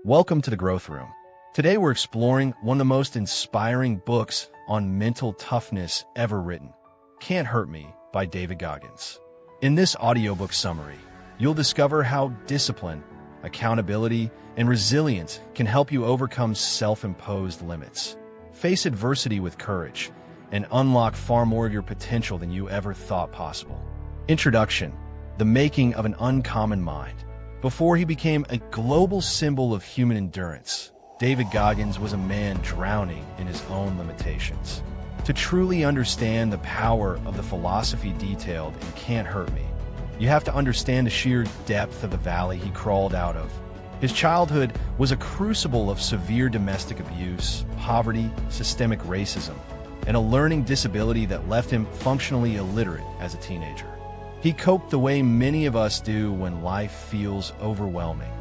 Welcome to the Growth Room. Today we're exploring one of the most inspiring books on mental toughness ever written, Can't Hurt Me by David Goggins. In this audiobook summary, you'll discover how discipline, accountability, and resilience can help you overcome self-imposed limits, face adversity with courage, and unlock far more of your potential than you ever thought possible. Introduction: The making of an uncommon mind. Before he became a global symbol of human endurance, David Goggins was a man drowning in his own limitations. To truly understand the power of the philosophy detailed in Can't Hurt Me, you have to understand the sheer depth of the valley he crawled out of. His childhood was a crucible of severe domestic abuse, poverty, systemic racism, and a learning disability that left him functionally illiterate as a teenager. He coped the way many of us do when life feels overwhelming,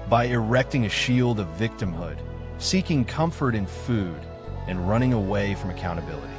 by erecting a shield of victimhood, seeking comfort in food, and running away from accountability.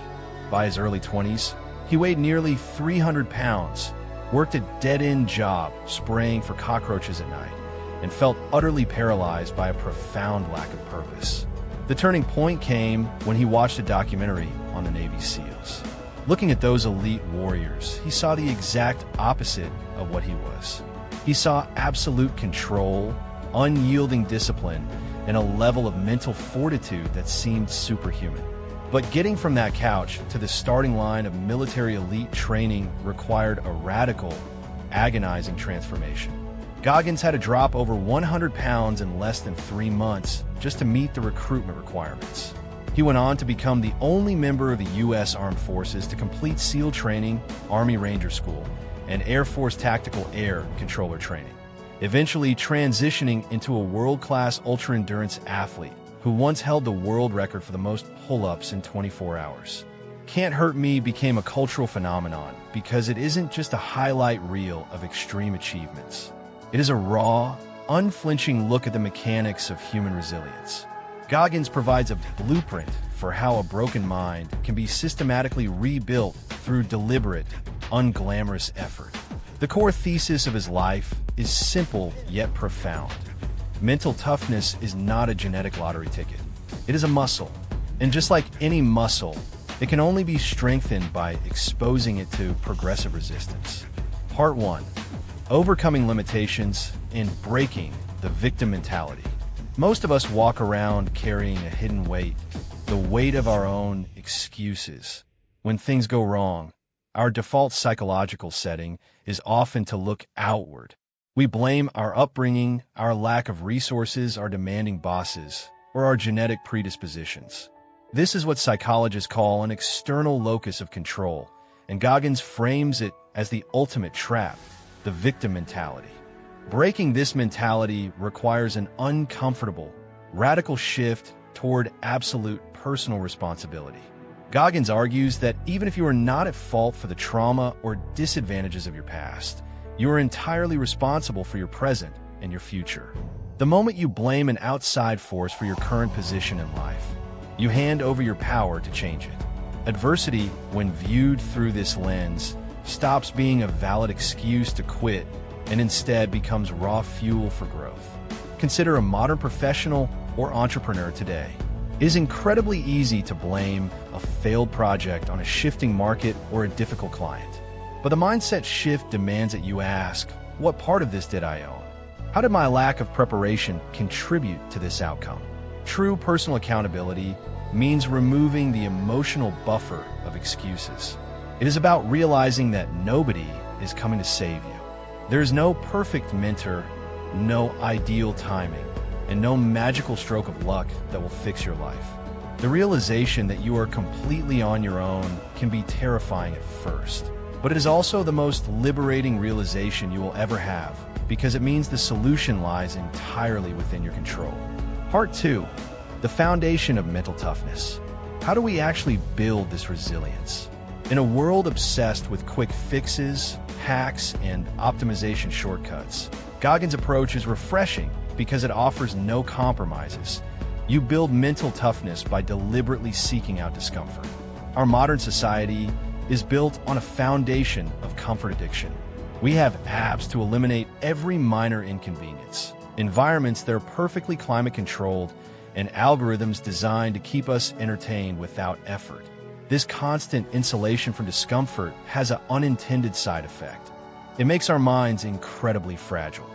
By his early 20s, he weighed nearly 300 pounds, worked a dead-end job spraying for cockroaches at night, and felt utterly paralyzed by a profound lack of purpose. The turning point came when he watched a documentary on the Navy SEALs. Looking at those elite warriors, he saw the exact opposite of what he was. He saw absolute control, unyielding discipline, and a level of mental fortitude that seemed superhuman. But getting from that couch to the starting line of military elite training required a radical, agonizing transformation. Goggins had to drop over 100 pounds in less than 3 months just to meet the recruitment requirements. He went on to become the only member of the U.S. Armed Forces to complete SEAL training, Army Ranger School, and Air Force Tactical Air Controller training, eventually transitioning into a world-class ultra-endurance athlete who once held the world record for the most pull-ups in 24 hours. Can't Hurt Me became a cultural phenomenon because it isn't just a highlight reel of extreme achievements. It is a raw, unflinching look at the mechanics of human resilience. Goggins provides a blueprint for how a broken mind can be systematically rebuilt through deliberate, unglamorous effort. The core thesis of his life is simple yet profound. Mental toughness is not a genetic lottery ticket. It is a muscle. And just like any muscle, it can only be strengthened by exposing it to progressive resistance. Part 1. Overcoming limitations and breaking the victim mentality. Most of us walk around carrying a hidden weight, the weight of our own excuses. When things go wrong, our default psychological setting is often to look outward. We blame our upbringing, our lack of resources, our demanding bosses, or our genetic predispositions. This is what psychologists call an external locus of control, and Goggins frames it as the ultimate trap, the victim mentality. Breaking this mentality requires an uncomfortable, radical shift toward absolute personal responsibility. Goggins argues that even if you are not at fault for the trauma or disadvantages of your past, you are entirely responsible for your present and your future. The moment you blame an outside force for your current position in life, you hand over your power to change it. Adversity, when viewed through this lens, stops being a valid excuse to quit and instead becomes raw fuel for growth. Consider a modern professional or entrepreneur today. It is incredibly easy to blame a failed project on a shifting market or a difficult client. But the mindset shift demands that you ask, what part of this did I own? How did my lack of preparation contribute to this outcome? True personal accountability means removing the emotional buffer of excuses. It is about realizing that nobody is coming to save you. There is no perfect mentor, no ideal timing, and no magical stroke of luck that will fix your life. The realization that you are completely on your own can be terrifying at first, but it is also the most liberating realization you will ever have because it means the solution lies entirely within your control. Part 2. The foundation of mental toughness. How do we actually build this resilience? In a world obsessed with quick fixes, hacks, and optimization shortcuts, Goggins' approach is refreshing because it offers no compromises. You build mental toughness by deliberately seeking out discomfort. Our modern society is built on a foundation of comfort addiction. We have apps to eliminate every minor inconvenience. environments that are perfectly climate-controlled, and algorithms designed to keep us entertained without effort. This constant insulation from discomfort has an unintended side effect. It makes our minds incredibly fragile.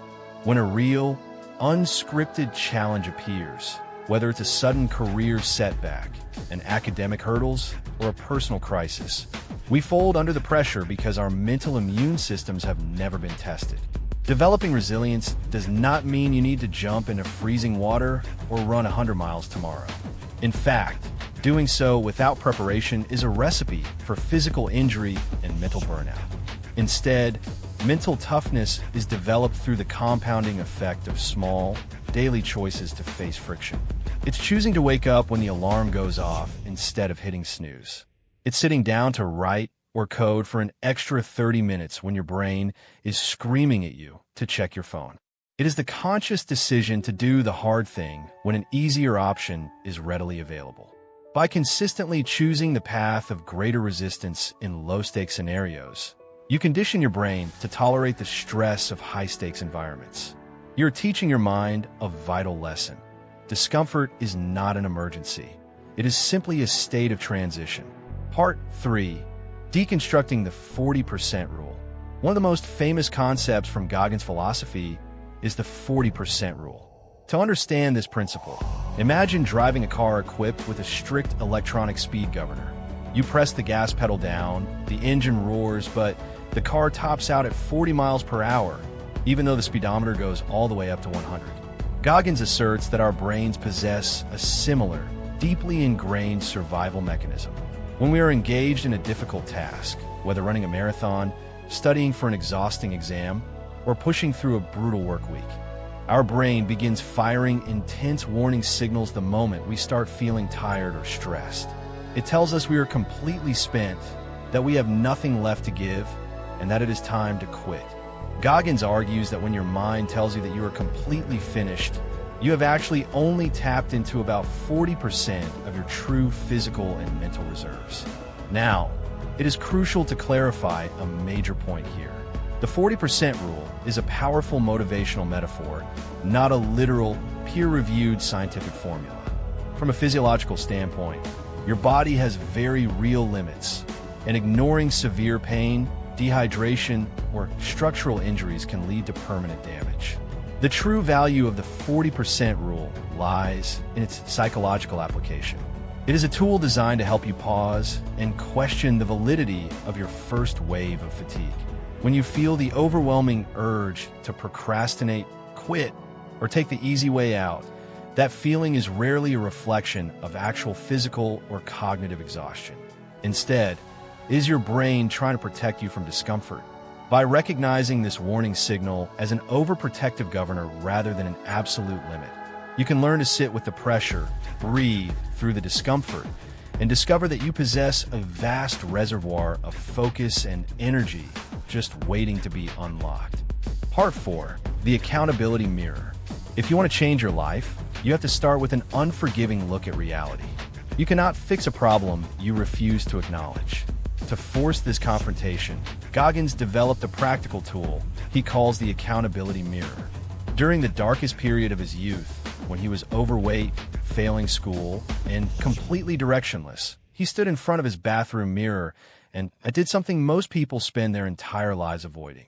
When a real, unscripted challenge appears, whether it's a sudden career setback, an academic hurdles, or a personal crisis, we fold under the pressure because our mental immune systems have never been tested. Developing resilience does not mean you need to jump into freezing water or run 100 miles tomorrow. In fact, doing so without preparation is a recipe for physical injury and mental burnout. Instead, mental toughness is developed through the compounding effect of small, daily choices to face friction. It's choosing to wake up when the alarm goes off instead of hitting snooze. It's sitting down to write or code for an extra 30 minutes when your brain is screaming at you to check your phone. It is the conscious decision to do the hard thing when an easier option is readily available. By consistently choosing the path of greater resistance in low-stakes scenarios, you condition your brain to tolerate the stress of high-stakes environments. You're teaching your mind a vital lesson. Discomfort is not an emergency. It is simply a state of transition. Part 3. Deconstructing the 40% rule. One of the most famous concepts from Goggins' philosophy is the 40% rule. To understand this principle, imagine driving a car equipped with a strict electronic speed governor. You press the gas pedal down, the engine roars, but the car tops out at 40 miles per hour, even though the speedometer goes all the way up to 100. Goggins asserts that our brains possess a similar, deeply ingrained survival mechanism. When we are engaged in a difficult task, whether running a marathon, studying for an exhausting exam, or pushing through a brutal work week, our brain begins firing intense warning signals the moment we start feeling tired or stressed. It tells us we are completely spent, that we have nothing left to give, and that it is time to quit. Goggins argues that when your mind tells you that you are completely finished, you have actually only tapped into about 40% of your true physical and mental reserves. Now, it is crucial to clarify a major point here. The 40% rule is a powerful motivational metaphor, not a literal, peer-reviewed scientific formula. From a physiological standpoint, your body has very real limits, and ignoring severe pain, dehydration, or structural injuries can lead to permanent damage. The true value of the 40% rule lies in its psychological application. It is a tool designed to help you pause and question the validity of your first wave of fatigue. When you feel the overwhelming urge to procrastinate, quit, or take the easy way out, that feeling is rarely a reflection of actual physical or cognitive exhaustion. Instead, it is your brain trying to protect you from discomfort. By recognizing this warning signal as an overprotective governor rather than an absolute limit, you can learn to sit with the pressure, breathe through the discomfort, and discover that you possess a vast reservoir of focus and energy just waiting to be unlocked. Part 4. The accountability mirror. If you want to change your life, you have to start with an unforgiving look at reality. You cannot fix a problem you refuse to acknowledge. To force this confrontation, Goggins developed a practical tool he calls the accountability mirror. During the darkest period of his youth, when he was overweight, failing school, and completely directionless, he stood in front of his bathroom mirror and did something most people spend their entire lives avoiding.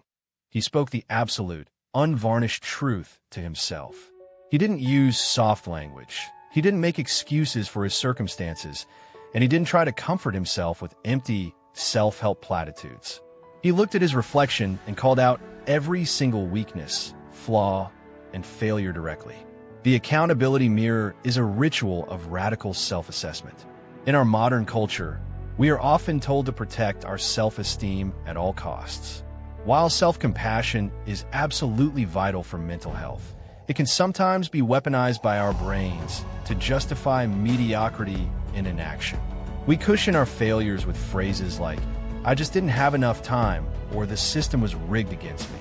He spoke the absolute, unvarnished truth to himself. He didn't use soft language. He didn't make excuses for his circumstances, and he didn't try to comfort himself with empty, self-help platitudes. He looked at his reflection and called out every single weakness, flaw, and failure directly. The accountability mirror is a ritual of radical self-assessment. In our modern culture, we are often told to protect our self-esteem at all costs. While self-compassion is absolutely vital for mental health, it can sometimes be weaponized by our brains to justify mediocrity and inaction. We cushion our failures with phrases like, "I just didn't have enough time," or "the system was rigged against me."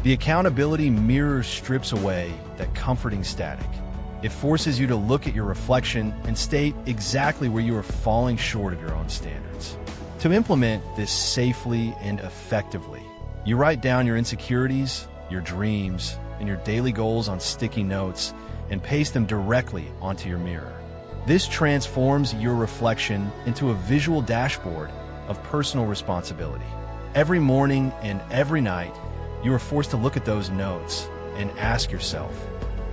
The accountability mirror strips away that comforting static. It forces you to look at your reflection and state exactly where you are falling short of your own standards. To implement this safely and effectively, you write down your insecurities, your dreams, and your daily goals on sticky notes and paste them directly onto your mirror. This transforms your reflection into a visual dashboard of personal responsibility. Every morning and every night, you are forced to look at those notes and ask yourself,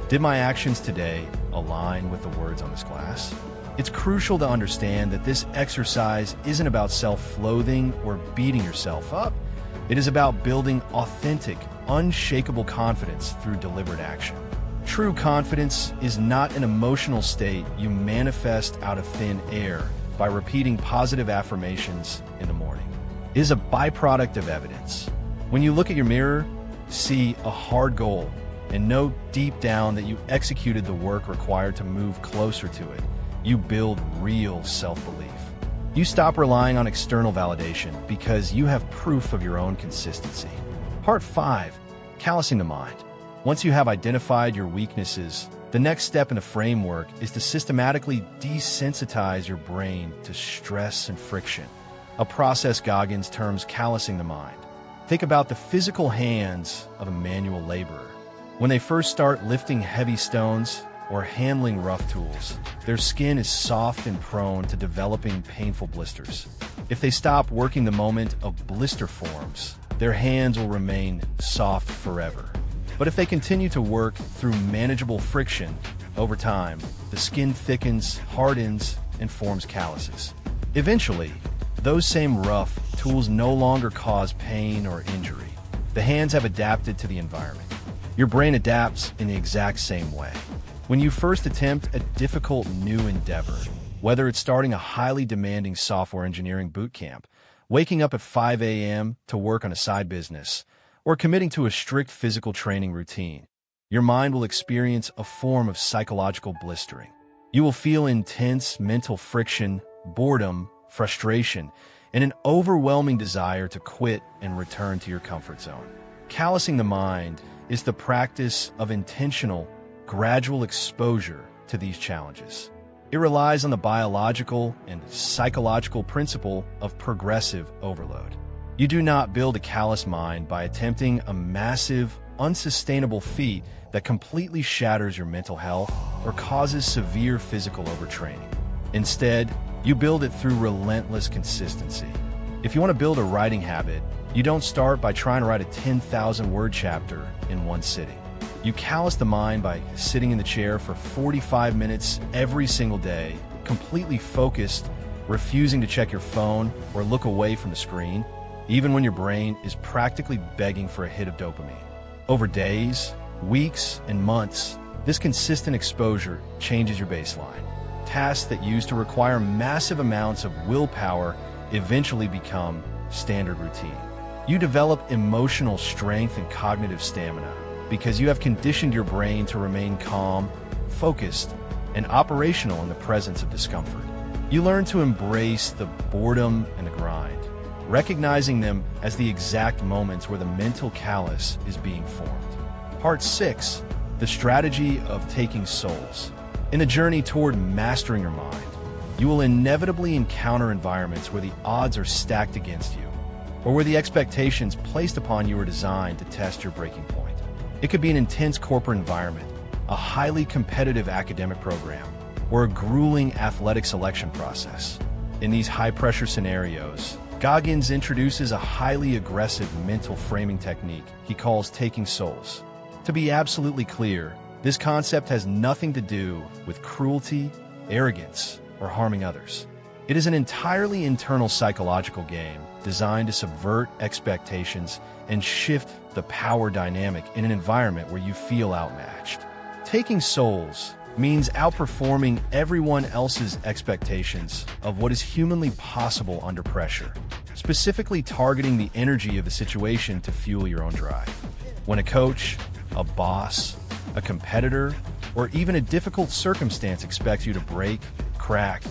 did my actions today align with the words on this glass? It's crucial to understand that this exercise isn't about self-loathing or beating yourself up. It is about building authentic, unshakable confidence through deliberate action. True confidence is not an emotional state you manifest out of thin air by repeating positive affirmations in the morning. It is a byproduct of evidence. When you look at your mirror, see a hard goal, and know deep down that you executed the work required to move closer to it, you build real self-belief. You stop relying on external validation because you have proof of your own consistency. Part 5. Callusing the Mind. Once you have identified your weaknesses, the next step in the framework is to systematically desensitize your brain to stress and friction, a process Goggins terms callusing the mind. Think about the physical hands of a manual laborer. When they first start lifting heavy stones or handling rough tools, their skin is soft and prone to developing painful blisters. If they stop working the moment a blister forms, their hands will remain soft forever. But if they continue to work through manageable friction, over time, the skin thickens, hardens, and forms calluses. Eventually, those same rough tools no longer cause pain or injury. The hands have adapted to the environment. Your brain adapts in the exact same way. When you first attempt a difficult new endeavor, whether it's starting a highly demanding software engineering boot camp, waking up at 5 a.m. to work on a side business, or committing to a strict physical training routine, your mind will experience a form of psychological blistering. You will feel intense mental friction, boredom, frustration, and an overwhelming desire to quit and return to your comfort zone. Callusing the mind is the practice of intentional, gradual exposure to these challenges. It relies on the biological and psychological principle of progressive overload. You do not build a callous mind by attempting a massive, unsustainable feat that completely shatters your mental health or causes severe physical overtraining. Instead, you build it through relentless consistency. If you want to build a writing habit, you don't start by trying to write a 10,000-word chapter in one sitting. You callous the mind by sitting in the chair for 45 minutes every single day, completely focused, refusing to check your phone or look away from the screen, even when your brain is practically begging for a hit of dopamine. Over days, weeks, and months, this consistent exposure changes your baseline. Tasks that used to require massive amounts of willpower eventually become standard routine. You develop emotional strength and cognitive stamina because you have conditioned your brain to remain calm, focused, and operational in the presence of discomfort. You learn to embrace the boredom and the grind, recognizing them as the exact moments where the mental callus is being formed. Part 6. The strategy of taking souls. In the journey toward mastering your mind, you will inevitably encounter environments where the odds are stacked against you, or where the expectations placed upon you are designed to test your breaking point. It could be an intense corporate environment, a highly competitive academic program, or a grueling athletic selection process. In these high-pressure scenarios, Goggins introduces a highly aggressive mental framing technique he calls taking souls. To be absolutely clear, this concept has nothing to do with cruelty, arrogance, or harming others. It is an entirely internal psychological game designed to subvert expectations and shift the power dynamic in an environment where you feel outmatched. Taking souls means outperforming everyone else's expectations of what is humanly possible under pressure, specifically targeting the energy of the situation to fuel your own drive. When a coach, a boss, a competitor, or even a difficult circumstance expects you to break, crack,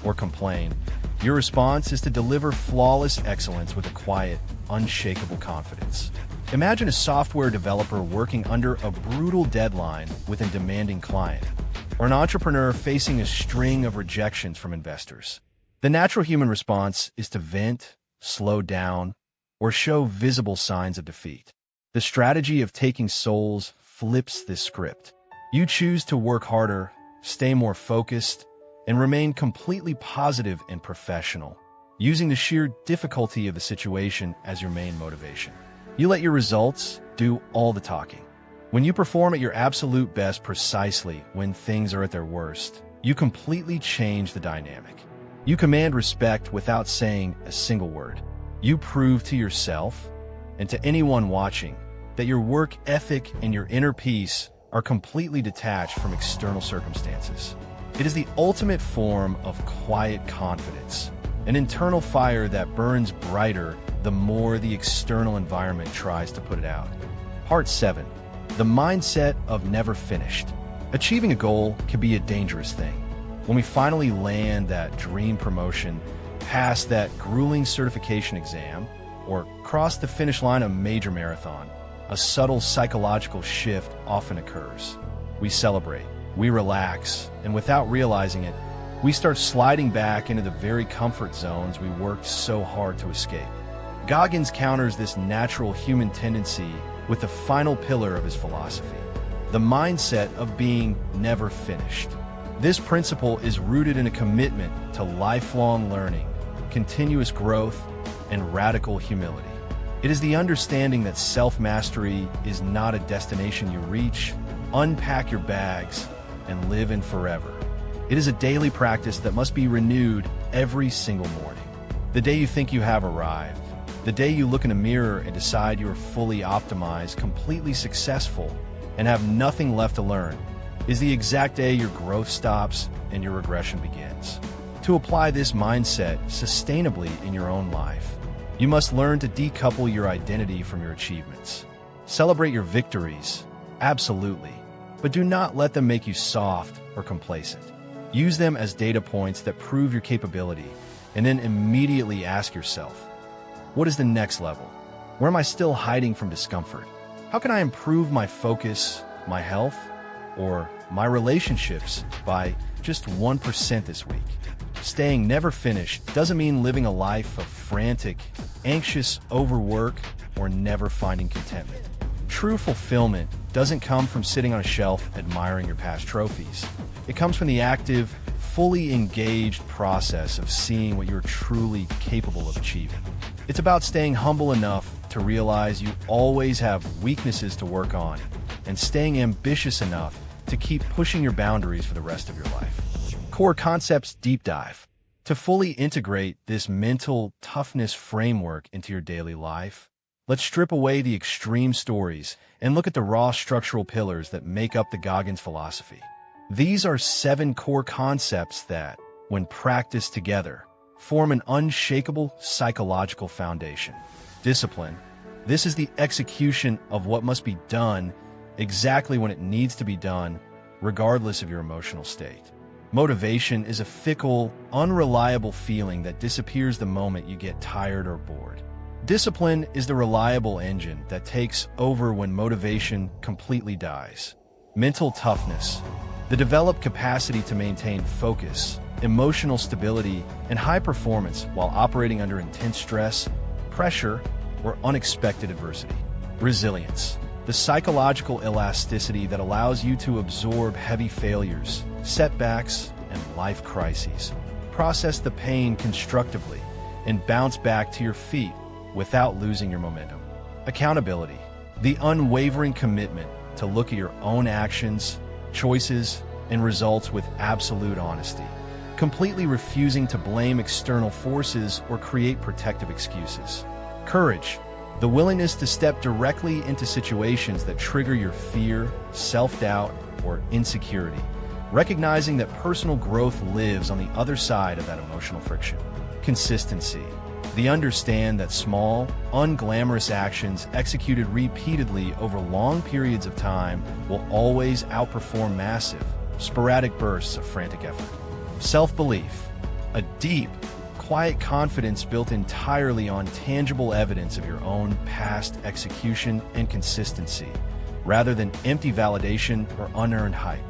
or complain, your response is to deliver flawless excellence with a quiet, unshakable confidence. Imagine a software developer working under a brutal deadline with a demanding client, or an entrepreneur facing a string of rejections from investors. The natural human response is to vent, slow down, or show visible signs of defeat. The strategy of taking souls flips this script. You choose to work harder, stay more focused, and remain completely positive and professional, using the sheer difficulty of the situation as your main motivation. You let your results do all the talking. When you perform at your absolute best precisely when things are at their worst, you completely change the dynamic. You command respect without saying a single word. You prove to yourself and to anyone watching that your work ethic and your inner peace are completely detached from external circumstances. It is the ultimate form of quiet confidence, an internal fire that burns brighter the more the external environment tries to put it out. Part 7. The mindset of never finished. Achieving a goal can be a dangerous thing. When we finally land that dream promotion, pass that grueling certification exam, or cross the finish line of a major marathon, a subtle psychological shift often occurs. We celebrate, we relax, and without realizing it, we start sliding back into the very comfort zones we worked so hard to escape. Goggins counters this natural human tendency with the final pillar of his philosophy, the mindset of being never finished. This principle is rooted in a commitment to lifelong learning, continuous growth, and radical humility. It is the understanding that self-mastery is not a destination you reach, unpack your bags, and live in forever. It is a daily practice that must be renewed every single morning. The day you think you have arrived, the day you look in a mirror and decide you are fully optimized, completely successful, and have nothing left to learn, is the exact day your growth stops and your regression begins. To apply this mindset sustainably in your own life, you must learn to decouple your identity from your achievements. Celebrate your victories, absolutely, but do not let them make you soft or complacent. Use them as data points that prove your capability, and then immediately ask yourself, what is the next level? Where am I still hiding from discomfort? How can I improve my focus, my health, or my relationships by just 1% this week? Staying never finished doesn't mean living a life of frantic, anxious overwork or never finding contentment. True fulfillment doesn't come from sitting on a shelf admiring your past trophies. It comes from the active, fully engaged process of seeing what you're truly capable of achieving. It's about staying humble enough to realize you always have weaknesses to work on, and staying ambitious enough to keep pushing your boundaries for the rest of your life. Core Concepts Deep Dive. To fully integrate this mental toughness framework into your daily life, let's strip away the extreme stories and look at the raw structural pillars that make up the Goggins philosophy. These are 7 core concepts that, when practiced together, form an unshakable psychological foundation. Discipline. This is the execution of what must be done exactly when it needs to be done, regardless of your emotional state. Motivation is a fickle, unreliable feeling that disappears the moment you get tired or bored. Discipline is the reliable engine that takes over when motivation completely dies. Mental toughness. The developed capacity to maintain focus, emotional stability, and high performance while operating under intense stress, pressure, or unexpected adversity. Resilience. The psychological elasticity that allows you to absorb heavy failures, setbacks, and life crises. Process the pain constructively and bounce back to your feet without losing your momentum. Accountability. The unwavering commitment to look at your own actions, choices, and results with absolute honesty, completely refusing to blame external forces or create protective excuses. Courage. The willingness to step directly into situations that trigger your fear, self-doubt, or insecurity, recognizing that personal growth lives on the other side of that emotional friction. Consistency. The understand that small, unglamorous actions executed repeatedly over long periods of time will always outperform massive, sporadic bursts of frantic effort. Self-belief. A deep, quiet confidence built entirely on tangible evidence of your own past execution and consistency, rather than empty validation or unearned hype.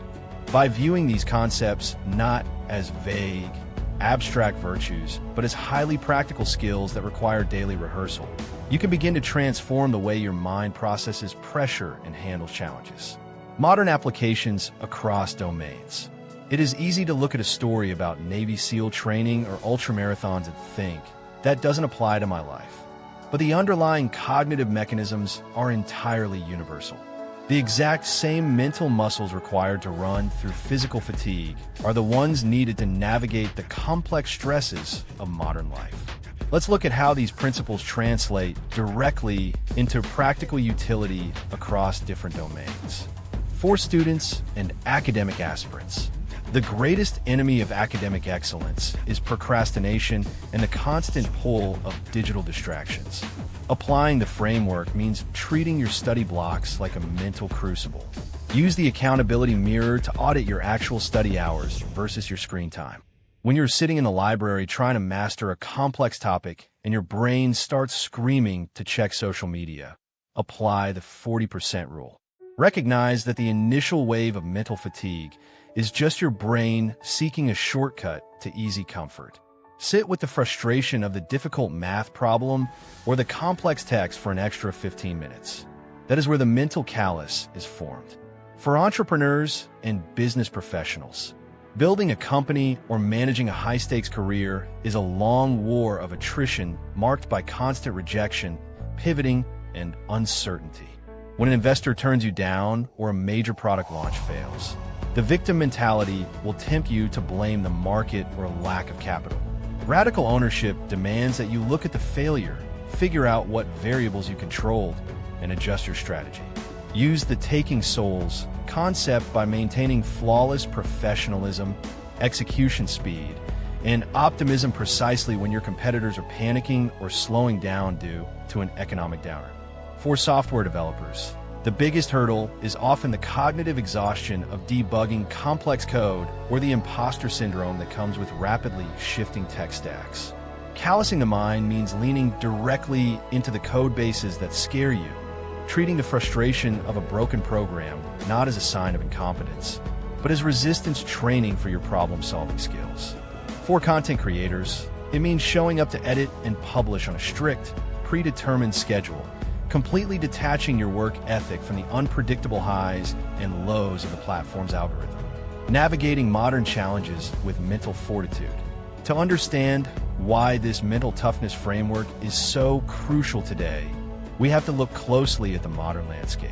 By viewing these concepts not as vague, abstract virtues, but as highly practical skills that require daily rehearsal, you can begin to transform the way your mind processes pressure and handles challenges. Modern applications across domains. It is easy to look at a story about Navy SEAL training or ultramarathons and think, that doesn't apply to my life. But the underlying cognitive mechanisms are entirely universal. The exact same mental muscles required to run through physical fatigue are the ones needed to navigate the complex stresses of modern life. Let's look at how these principles translate directly into practical utility across different domains. For students and academic aspirants, the greatest enemy of academic excellence is procrastination and the constant pull of digital distractions. Applying the framework means treating your study blocks like a mental crucible. Use the accountability mirror to audit your actual study hours versus your screen time. When you're sitting in the library trying to master a complex topic and your brain starts screaming to check social media, apply the 40% rule. Recognize that the initial wave of mental fatigue is just your brain seeking a shortcut to easy comfort. Sit with the frustration of the difficult math problem or the complex text for an extra 15 minutes. That is where the mental callus is formed. For entrepreneurs and business professionals, building a company or managing a high-stakes career is a long war of attrition marked by constant rejection, pivoting, and uncertainty. When an investor turns you down or a major product launch fails, the victim mentality will tempt you to blame the market or a lack of capital. Radical ownership demands that you look at the failure, figure out what variables you controlled, and adjust your strategy. Use the taking souls concept by maintaining flawless professionalism, execution speed, and optimism precisely when your competitors are panicking or slowing down due to an economic downer. For software developers, the biggest hurdle is often the cognitive exhaustion of debugging complex code or the imposter syndrome that comes with rapidly shifting tech stacks. Callusing the mind means leaning directly into the code bases that scare you, treating the frustration of a broken program not as a sign of incompetence, but as resistance training for your problem-solving skills. For content creators, it means showing up to edit and publish on a strict, predetermined schedule, completely detaching your work ethic from the unpredictable highs and lows of the platform's algorithm. Navigating modern challenges with mental fortitude. To understand why this mental toughness framework is so crucial today, we have to look closely at the modern landscape.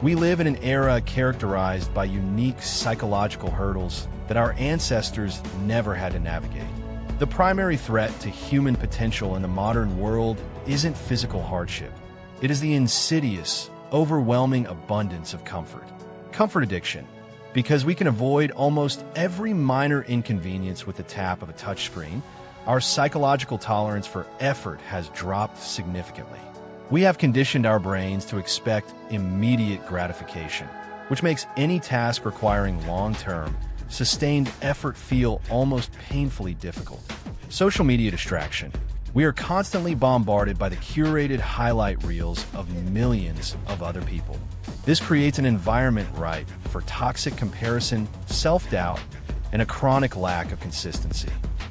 We live in an era characterized by unique psychological hurdles that our ancestors never had to navigate. The primary threat to human potential in the modern world isn't physical hardship. It is the insidious, overwhelming abundance of comfort. Comfort addiction, because we can avoid almost every minor inconvenience with the tap of a touchscreen, our psychological tolerance for effort has dropped significantly. We have conditioned our brains to expect immediate gratification, which makes any task requiring long-term, sustained effort feel almost painfully difficult. Social media distraction. We are constantly bombarded by the curated highlight reels of millions of other people. This creates an environment ripe for toxic comparison, self-doubt, and a chronic lack of consistency.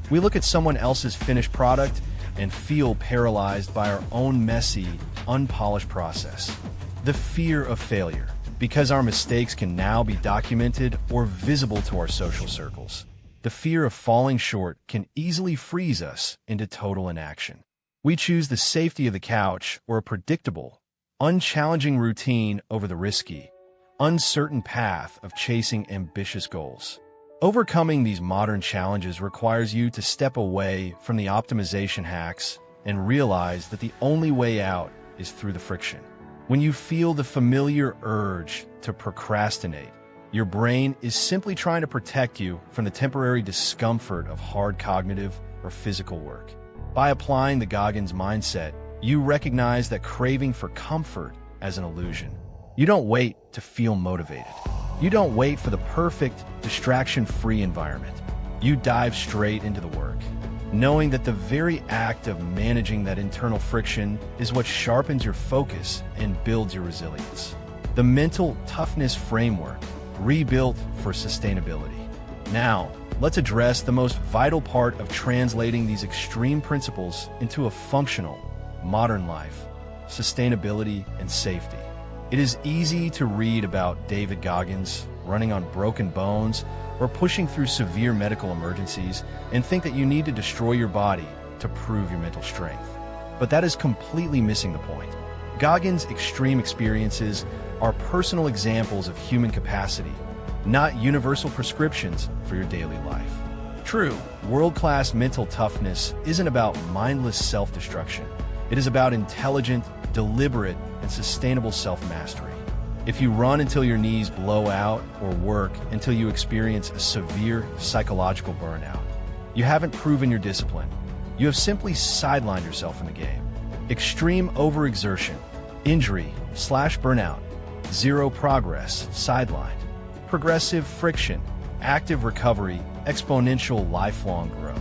We look at someone else's finished product and feel paralyzed by our own messy, unpolished process. The fear of failure, because our mistakes can now be documented or visible to our social circles. The fear of falling short can easily freeze us into total inaction. We choose the safety of the couch or a predictable, unchallenging routine over the risky, uncertain path of chasing ambitious goals. Overcoming these modern challenges requires you to step away from the optimization hacks and realize that the only way out is through the friction. When you feel the familiar urge to procrastinate, your brain is simply trying to protect you from the temporary discomfort of hard cognitive or physical work. By applying the Goggins mindset, you recognize that craving for comfort as an illusion. You don't wait to feel motivated. You don't wait for the perfect, distraction-free environment. You dive straight into the work, knowing that the very act of managing that internal friction is what sharpens your focus and builds your resilience. The mental toughness framework, rebuilt for sustainability. Now, let's address the most vital part of translating these extreme principles into a functional, modern life: sustainability and safety. It is easy to read about David Goggins running on broken bones or pushing through severe medical emergencies and think that you need to destroy your body to prove your mental strength. But that is completely missing the point. Goggins' extreme experiences are personal examples of human capacity, not universal prescriptions for your daily life. True, world-class mental toughness isn't about mindless self-destruction. It is about intelligent, deliberate, and sustainable self-mastery. If you run until your knees blow out or work until you experience a severe psychological burnout, you haven't proven your discipline. You have simply sidelined yourself in the game. Extreme overexertion, injury/burnout, zero progress, sidelined. Progressive friction, active recovery, exponential lifelong growth.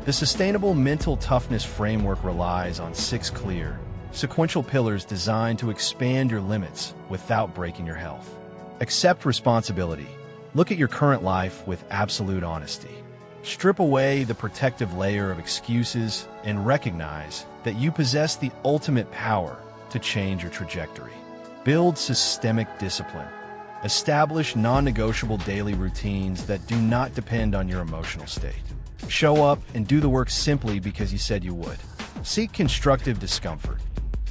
The sustainable mental toughness framework relies on 6 clear, sequential pillars designed to expand your limits without breaking your health. Accept responsibility. Look at your current life with absolute honesty. Strip away the protective layer of excuses and recognize that you possess the ultimate power to change your trajectory. Build systemic discipline. Establish non-negotiable daily routines that do not depend on your emotional state. Show up and do the work simply because you said you would. Seek constructive discomfort.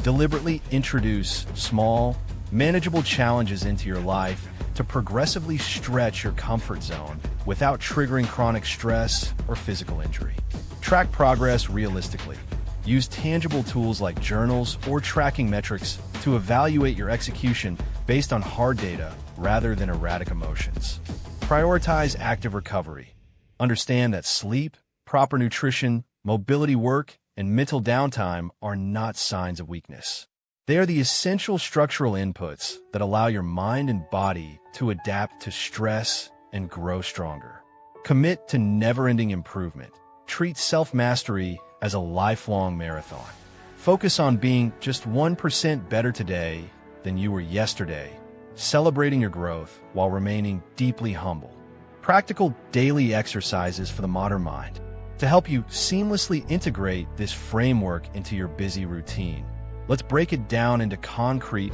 Deliberately introduce small, manageable challenges into your life to progressively stretch your comfort zone without triggering chronic stress or physical injury. Track progress realistically. Use tangible tools like journals or tracking metrics to evaluate your execution based on hard data rather than erratic emotions. Prioritize active recovery. Understand that sleep, proper nutrition, mobility work, and mental downtime are not signs of weakness. They are the essential structural inputs that allow your mind and body to adapt to stress and grow stronger. Commit to never-ending improvement. Treat self-mastery as a lifelong marathon. Focus on being just 1% better today than you were yesterday, celebrating your growth while remaining deeply humble. Practical daily exercises for the modern mind. To help you seamlessly integrate this framework into your busy routine, let's break it down into concrete,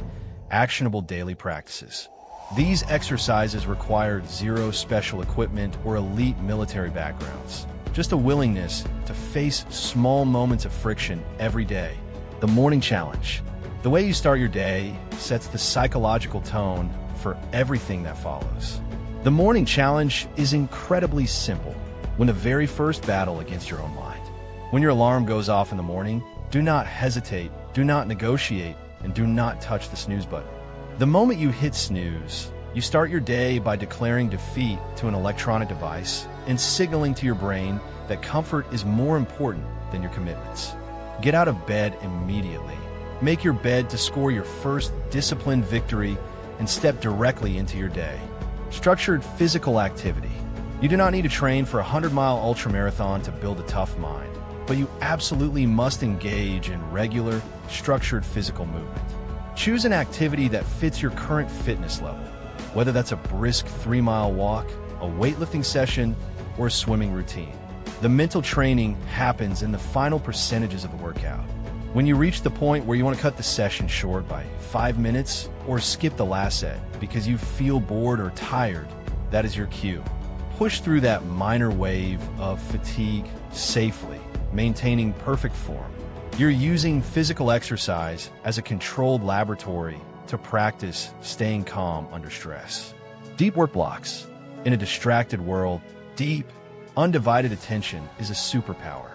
actionable daily practices. These exercises require zero special equipment or elite military backgrounds, just a willingness to face small moments of friction every day. The morning challenge. The way you start your day sets the psychological tone for everything that follows. The morning challenge is incredibly simple. Win the very first battle against your own mind. When your alarm goes off in the morning, do not hesitate, do not negotiate, and do not touch the snooze button. The moment you hit snooze, you start your day by declaring defeat to an electronic device and signaling to your brain that comfort is more important than your commitments. Get out of bed immediately. Make your bed to score your first disciplined victory and step directly into your day. Structured physical activity. You do not need to train for a 100-mile ultramarathon to build a tough mind, but you absolutely must engage in regular, structured physical movement. Choose an activity that fits your current fitness level, whether that's a brisk 3-mile walk, a weightlifting session, or a swimming routine. The mental training happens in the final percentages of the workout. When you reach the point where you want to cut the session short by 5 minutes or skip the last set because you feel bored or tired, that is your cue. Push through that minor wave of fatigue safely, maintaining perfect form. You're using physical exercise as a controlled laboratory to practice staying calm under stress. Deep work blocks. In a distracted world, deep, undivided attention is a superpower.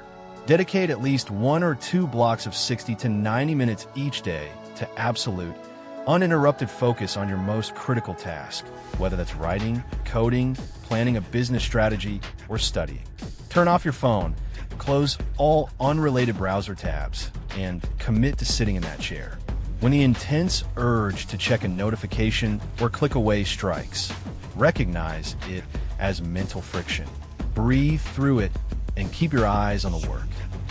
Dedicate at least 1 or 2 blocks of 60 to 90 minutes each day to absolute, uninterrupted focus on your most critical task, whether that's writing, coding, planning a business strategy, or studying. Turn off your phone, close all unrelated browser tabs, and commit to sitting in that chair. When the intense urge to check a notification or click away strikes, recognize it as mental friction. Breathe through it and keep your eyes on the work.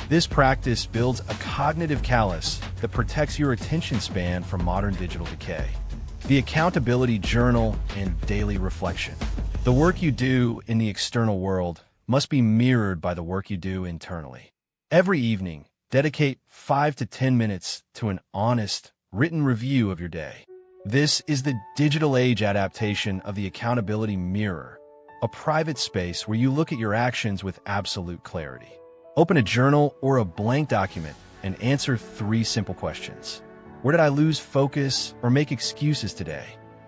This practice builds a cognitive callus that protects your attention span from modern digital decay. The accountability journal and daily reflection. The work you do in the external world must be mirrored by the work you do internally. Every evening, dedicate 5 to 10 minutes to an honest, written review of your day. This is the digital age adaptation of the accountability mirror, a private space where you look at your actions with absolute clarity. Open a journal or a blank document and answer 3 simple questions. Where did I lose focus or make excuses today?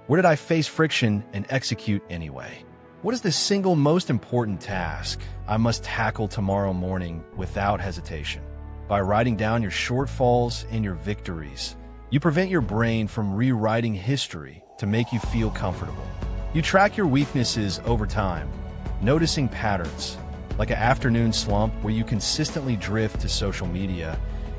Where did I face friction and execute anyway? What is the single most important task I must tackle tomorrow morning without hesitation? By writing down your shortfalls and your victories, you prevent your brain from rewriting history to make you feel comfortable. You track your weaknesses over time, noticing patterns, like an afternoon slump where you consistently drift to social media,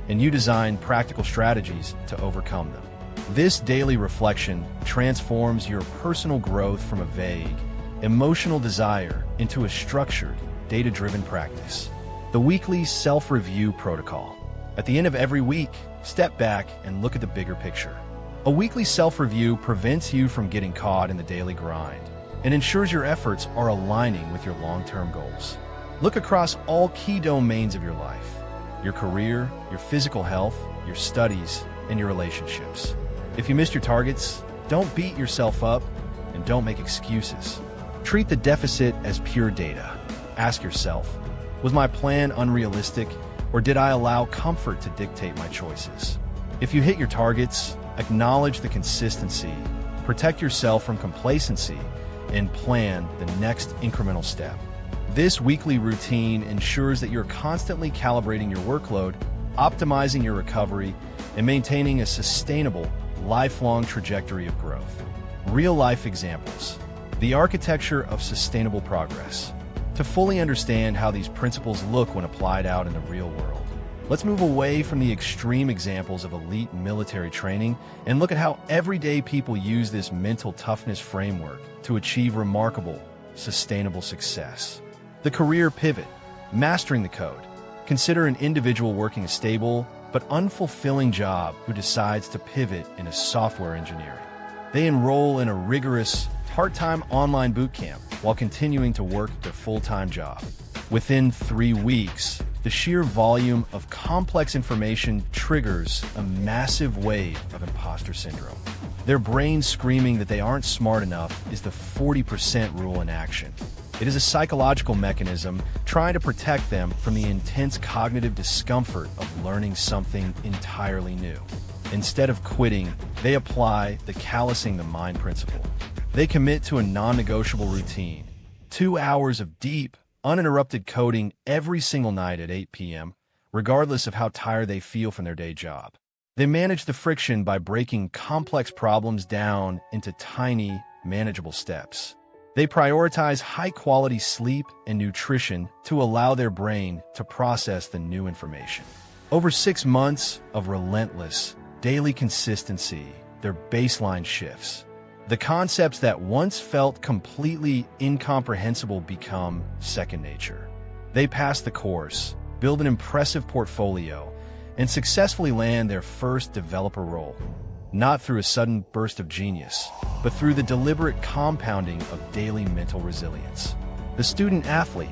and you design practical strategies to overcome them. This daily reflection transforms your personal growth from a vague, emotional desire into a structured, data-driven practice. The weekly self-review protocol. At the end of every week, step back and look at the bigger picture. A weekly self-review prevents you from getting caught in the daily grind and ensures your efforts are aligning with your long-term goals. Look across all key domains of your life: your career, your physical health, your studies, and your relationships. If you missed your targets, don't beat yourself up and don't make excuses. Treat the deficit as pure data. Ask yourself, was my plan unrealistic, or did I allow comfort to dictate my choices? If you hit your targets, acknowledge the consistency, protect yourself from complacency, and plan the next incremental step. This weekly routine ensures that you're constantly calibrating your workload, optimizing your recovery, and maintaining a sustainable, lifelong trajectory of growth. Real-life examples. The architecture of sustainable progress. To fully understand how these principles look when applied out in the real world, let's move away from the extreme examples of elite military training and look at how everyday people use this mental toughness framework to achieve remarkable, sustainable success. The career pivot. Mastering the code. Consider an individual working a stable but unfulfilling job who decides to pivot into software engineering. They enroll in a rigorous, part-time online boot camp while continuing to work their full-time job. Within 3 weeks, the sheer volume of complex information triggers a massive wave of imposter syndrome. Their brain screaming that they aren't smart enough is the 40% rule in action. It is a psychological mechanism trying to protect them from the intense cognitive discomfort of learning something entirely new. Instead of quitting, they apply the callusing the mind principle. They commit to a non-negotiable routine: 2 hours of deep, uninterrupted coding every single night at 8 p.m., regardless of how tired they feel from their day job. They manage the friction by breaking complex problems down into tiny, manageable steps. They prioritize high-quality sleep and nutrition to allow their brain to process the new information. Over 6 months of relentless, daily consistency, their baseline shifts. The concepts that once felt completely incomprehensible become second nature. They pass the course, build an impressive portfolio, and successfully land their first developer role. Not through a sudden burst of genius, but through the deliberate compounding of daily mental resilience. The student athlete,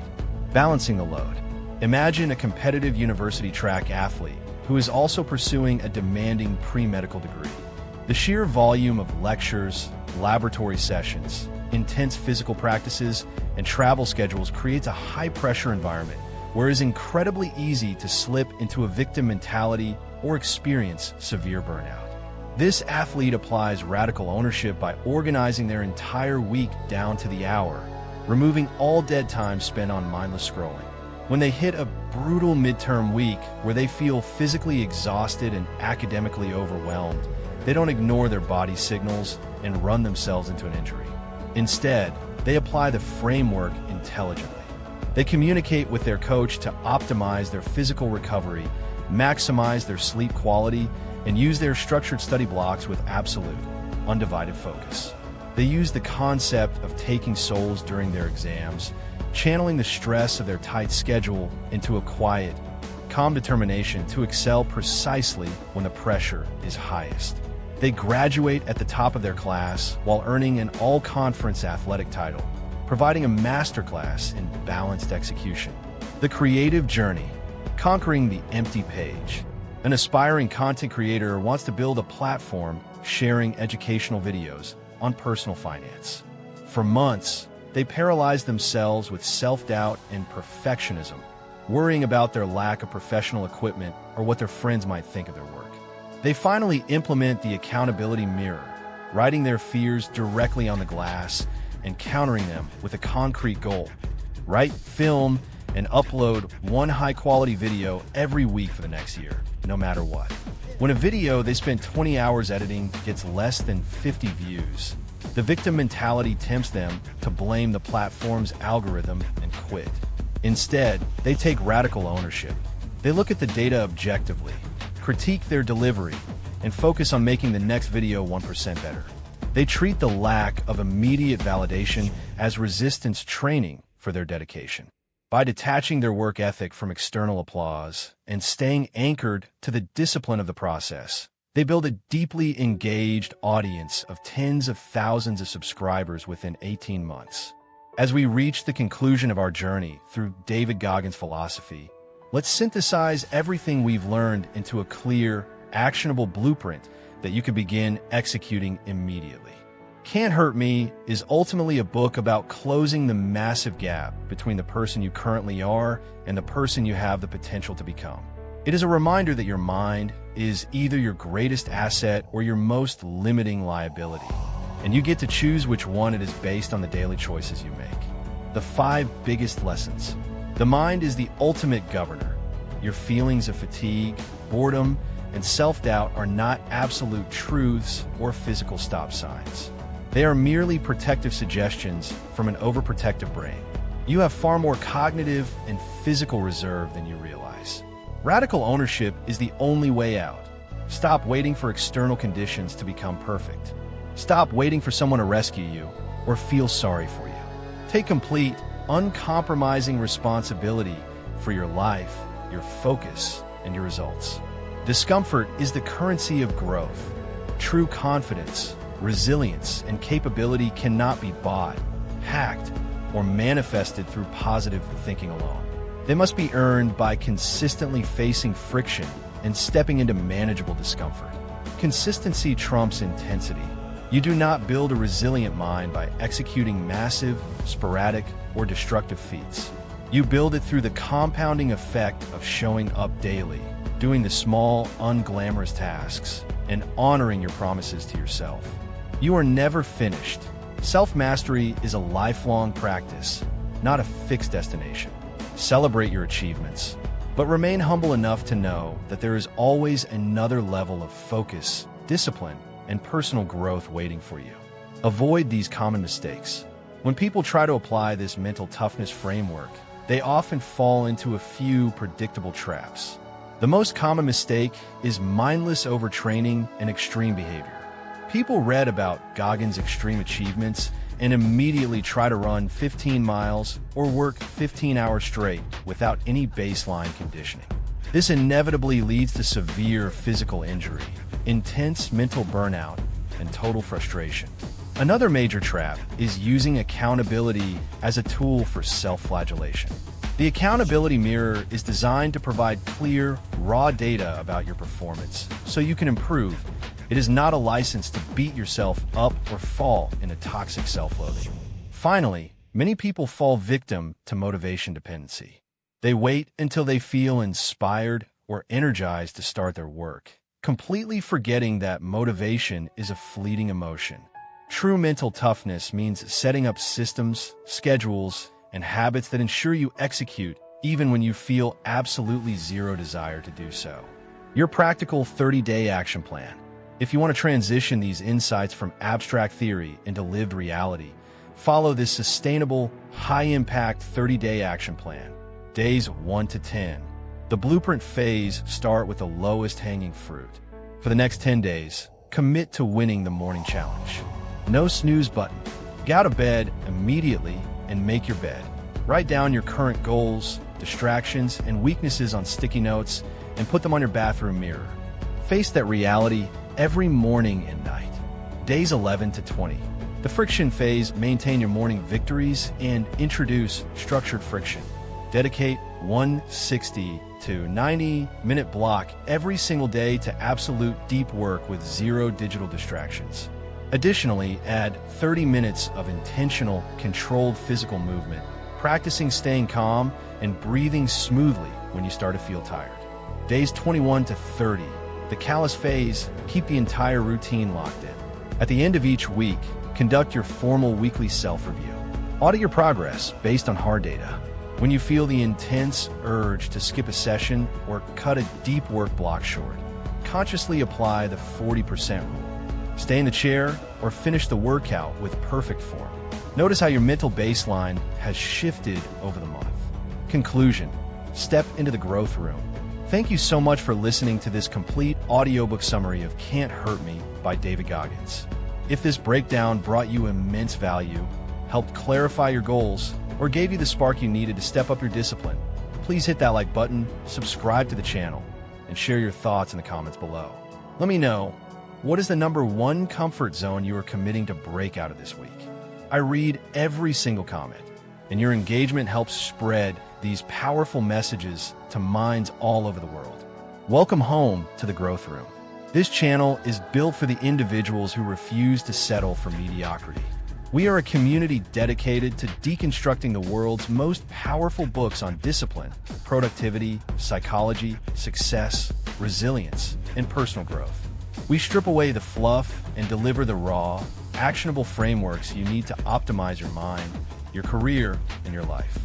balancing the load. Imagine a competitive university track athlete who is also pursuing a demanding pre-medical degree. The sheer volume of lectures, laboratory sessions, intense physical practices, and travel schedules creates a high-pressure environment where it is incredibly easy to slip into a victim mentality or experience severe burnout. This athlete applies radical ownership by organizing their entire week down to the hour, removing all dead time spent on mindless scrolling. When they hit a brutal midterm week where they feel physically exhausted and academically overwhelmed, they don't ignore their body signals and run themselves into an injury. Instead, they apply the framework intelligently. They communicate with their coach to optimize their physical recovery, maximize their sleep quality, and use their structured study blocks with absolute, undivided focus. They use the concept of taking souls during their exams, channeling the stress of their tight schedule into a quiet, calm determination to excel precisely when the pressure is highest. They graduate at the top of their class while earning an all-conference athletic title, providing a masterclass in balanced execution. The creative journey, conquering the empty page. An aspiring content creator wants to build a platform sharing educational videos on personal finance. For months, they paralyzed themselves with self-doubt and perfectionism, worrying about their lack of professional equipment or what their friends might think of their work. They finally implement the accountability mirror, writing their fears directly on the glass and countering them with a concrete goal. Write, film, and upload one high-quality video every week for the next year, no matter what. When a video they spent 20 hours editing gets less than 50 views, the victim mentality tempts them to blame the platform's algorithm and quit. Instead, they take radical ownership. They look at the data objectively, critique their delivery, and focus on making the next video 1% better. They treat the lack of immediate validation as resistance training for their dedication. By detaching their work ethic from external applause and staying anchored to the discipline of the process, they build a deeply engaged audience of tens of thousands of subscribers within 18 months. As we reach the conclusion of our journey through David Goggins' philosophy, let's synthesize everything we've learned into a clear, actionable blueprint that you can begin executing immediately. Can't Hurt Me is ultimately a book about closing the massive gap between the person you currently are and the person you have the potential to become. It is a reminder that your mind is either your greatest asset or your most limiting liability, and you get to choose which one it is based on the daily choices you make. The 5 biggest lessons. The mind is the ultimate governor. Your feelings of fatigue, boredom, and self-doubt are not absolute truths or physical stop signs. They are merely protective suggestions from an overprotective brain. You have far more cognitive and physical reserve than you realize. Radical ownership is the only way out. Stop waiting for external conditions to become perfect. Stop waiting for someone to rescue you or feel sorry for you. Take complete, uncompromising responsibility for your life, your focus, and your results. Discomfort is the currency of growth. True confidence, resilience, and capability cannot be bought, hacked, or manifested through positive thinking alone. They must be earned by consistently facing friction and stepping into manageable discomfort. Consistency trumps intensity. You do not build a resilient mind by executing massive, sporadic, or destructive feats. You build it through the compounding effect of showing up daily, doing the small, unglamorous tasks, and honoring your promises to yourself. You are never finished. Self-mastery is a lifelong practice, not a fixed destination. Celebrate your achievements, but remain humble enough to know that there is always another level of focus, discipline, and personal growth waiting for you. Avoid these common mistakes. When people try to apply this mental toughness framework, they often fall into a few predictable traps. The most common mistake is mindless overtraining and extreme behavior. People read about Goggins' extreme achievements and immediately try to run 15 miles or work 15 hours straight without any baseline conditioning. This inevitably leads to severe physical injury, intense mental burnout, and total frustration. Another major trap is using accountability as a tool for self-flagellation. The accountability mirror is designed to provide clear, raw data about your performance so you can improve. It is not a license to beat yourself up or fall into toxic self-loathing. Finally, many people fall victim to motivation dependency. They wait until they feel inspired or energized to start their work, completely forgetting that motivation is a fleeting emotion. True mental toughness means setting up systems, schedules, and habits that ensure you execute even when you feel absolutely zero desire to do so. Your practical 30-day action plan. If you want to transition these insights from abstract theory into lived reality, follow this sustainable, high-impact 30-day action plan. Days 1 to 10. The blueprint phase start with the lowest hanging fruit. For the next 10 days, commit to winning the morning challenge. No snooze button. Get out of bed immediately and make your bed. Write down your current goals, distractions, and weaknesses on sticky notes and put them on your bathroom mirror. Face that reality every morning and night. Days 11 to 20. The friction phase, maintain your morning victories and introduce structured friction. Dedicate 160 to 90-minute block every single day to absolute deep work with zero digital distractions. Additionally, add 30 minutes of intentional, controlled physical movement, practicing staying calm and breathing smoothly when you start to feel tired. Days 21 to 30, the callus phase, keep the entire routine locked in. At the end of each week, conduct your formal weekly self-review. Audit your progress based on hard data. When you feel the intense urge to skip a session or cut a deep work block short, consciously apply the 40% rule. Stay in the chair or finish the workout with perfect form. Notice how your mental baseline has shifted over the month. Conclusion: step into the growth room. Thank you so much for listening to this complete audiobook summary of Can't Hurt Me by David Goggins. If this breakdown brought you immense value, helped clarify your goals, or gave you the spark you needed to step up your discipline, please hit that like button, subscribe to the channel, and share your thoughts in the comments below. Let me know, what is the #1 comfort zone you are committing to break out of this week? I read every single comment, and your engagement helps spread these powerful messages to minds all over the world. Welcome home to the Growth Room. This channel is built for the individuals who refuse to settle for mediocrity. We are a community dedicated to deconstructing the world's most powerful books on discipline, productivity, psychology, success, resilience, and personal growth. We strip away the fluff and deliver the raw, actionable frameworks you need to optimize your mind, your career, and your life.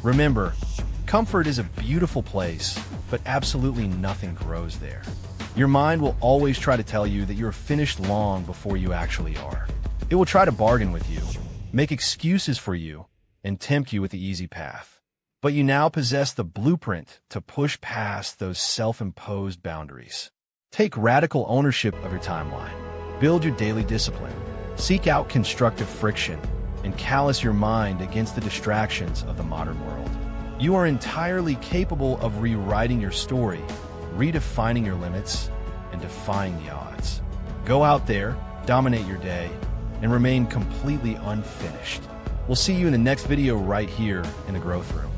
Remember, comfort is a beautiful place, but absolutely nothing grows there. Your mind will always try to tell you that you're finished long before you actually are. It will try to bargain with you, make excuses for you, and tempt you with the easy path. But you now possess the blueprint to push past those self-imposed boundaries. Take radical ownership of your timeline. Build your daily discipline. Seek out constructive friction, and callous your mind against the distractions of the modern world. You are entirely capable of rewriting your story, redefining your limits, and defying the odds. Go out there, dominate your day, and remain completely unfinished. We'll see you in the next video right here in the Growth Room.